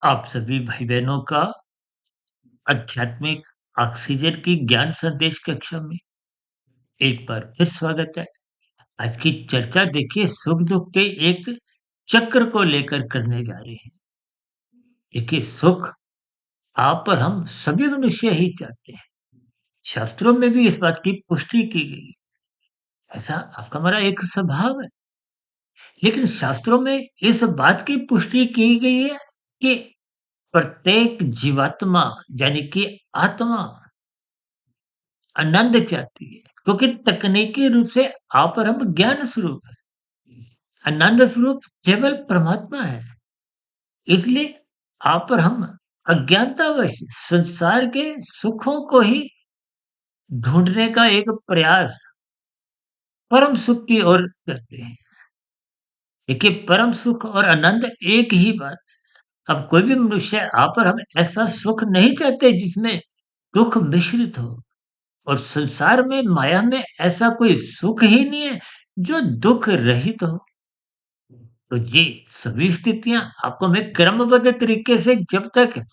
आप सभी भाई-बहनों का आध्यात्मिक ऑक्सीजन की ज्ञान संदेश कक्षा में एक बार फिर स्वागत है। आज की चर्चा देखिए सुख-दुःख के एक चक्र को लेकर करने जा रहे हैं। देखिए सुख आप और हम सभी मनुष्य ही चाहते हैं। शास्त्रों में भी इस बात की पुष्टि की गई है। ऐसा आपका हमारा एक स्वभाव है। लेकिन शास्त्रों में इस बात की पुष्टि की गई है कि प्रत्येक जीवात्मा यानी कि आत्मा आनंद चाहती है क्योंकि तकनीकी रूप से आप और हम ज्ञान स्वरूप है। आनंद स्वरूप केवल परमात्मा है। इसलिए आप और हम अज्ञानतावश संसार के सुखों को ही ढूंढने का एक प्रयास परम सुख की ओर करते हैं। देखिए परम सुख और आनंद एक ही बात है। अब कोई भी मनुष्य आप और हम ऐसा सुख नहीं चाहते जिसमें दुख मिश्रित हो। और संसार में माया में ऐसा कोई सुख ही नहीं है जो दुख रहित हो। तो ये सभी स्थितियां आपको मैं क्रमबद्ध तरीके से जब तक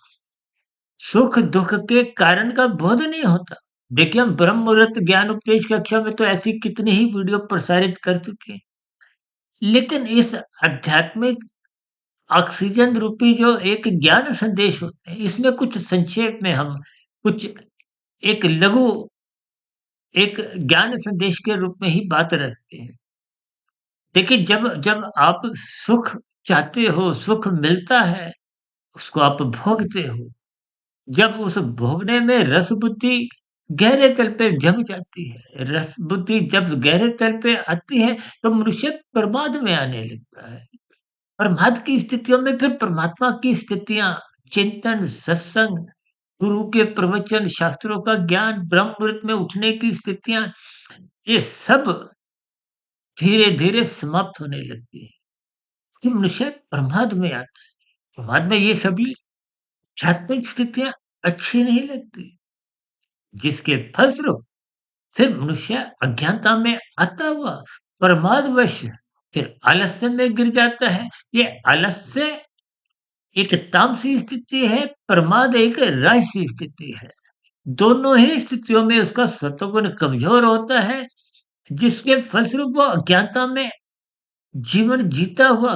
सुख दुख के कारण का बोध नहीं होता। देखिए हम ब्रह्म मुहूर्त ज्ञान उपदेश कक्षा में तो ऐसी कितनी ही वीडियो प्रसारित कर चुके हैं। लेकिन इस आध्यात्मिक ऑक्सीजन रूपी जो एक ज्ञान संदेश होते हैं इसमें कुछ संक्षेप में हम कुछ एक लघु एक ज्ञान संदेश के रूप में ही बात रखते हैं। देखिए जब जब आप सुख चाहते हो, सुख मिलता है, उसको आप भोगते हो। जब उस भोगने में रस बुद्धि गहरे तल पे जम जाती है, रस बुद्धि जब गहरे तल पे आती है, तो मनुष्य प्रमाद में आने लगता है। प्रमाद की स्थितियों में फिर परमात्मा की स्थितियाँ, चिंतन, सत्संग, गुरु के प्रवचन, शास्त्रों का ज्ञान, ब्रह्म मुहूर्त में उठने की स्थितियाँ, ये सब धीरे-धीरे समाप्त होने लगती है। कि मनुष्य प्रमाद में आता है। प्रमाद में ये सभी आध्यात्मिक स्थितियाँ अच्छी नहीं लगती, जिसके फलस्वरूप फिर मनुष्य अज्ञानता में आता हुआ प्रमादवश फिर आलस्य में गिर जाता है। ये आलस्य एक तामसी स्थिति है, प्रमाद एक राजसी स्थिति है। दोनों ही स्थितियों में उसका सत्वगुण कमज़ोर होता है, जिसके फलस्वरूप वो अज्ञानता में जीवन जीता हुआ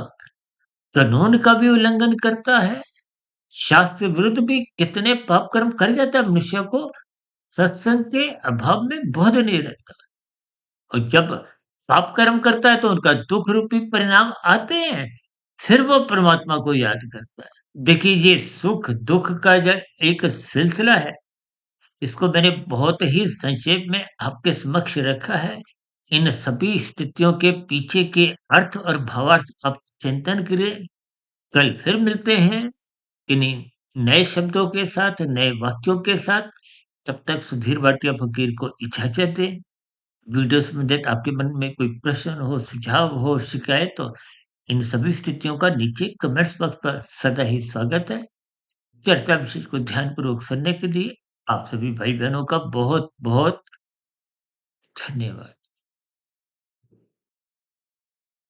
कानून का भी उल्लंघन करता है, शास्त्र विरुद्ध भी कितने पाप कर्म कर जाता है मनुष्य को सत्संग के अभाव में बोध नहीं रहता। और जब पाप कर्म करता है तो उनका दुख रूपी परिणाम आते हैं, फिर वो परमात्मा को याद करता है। देखिए ये सुख दुख का जो एक सिलसिला है, इसको मैंने बहुत ही संक्षेप में आपके समक्ष रखा है। इन सभी स्थितियों के पीछे के अर्थ और भावार्थ आप चिंतन करें। कल फिर मिलते हैं इन्हीं नए शब्दों के साथ, नए वाक्यों के साथ। तब तक सुधीर भाटिया फकीर को इजाज़त दें। वीडियो संबंधित आपके मन में कोई प्रश्न हो, सुझाव हो, शिकायत हो, इन सभी स्थितियों का नीचे कमेंट्स बॉक्स पर सदा ही स्वागत है। चर्चा विषय को ध्यानपूर्वक सुनने के लिए आप सभी भाई-बहनों का बहुत-बहुत धन्यवाद।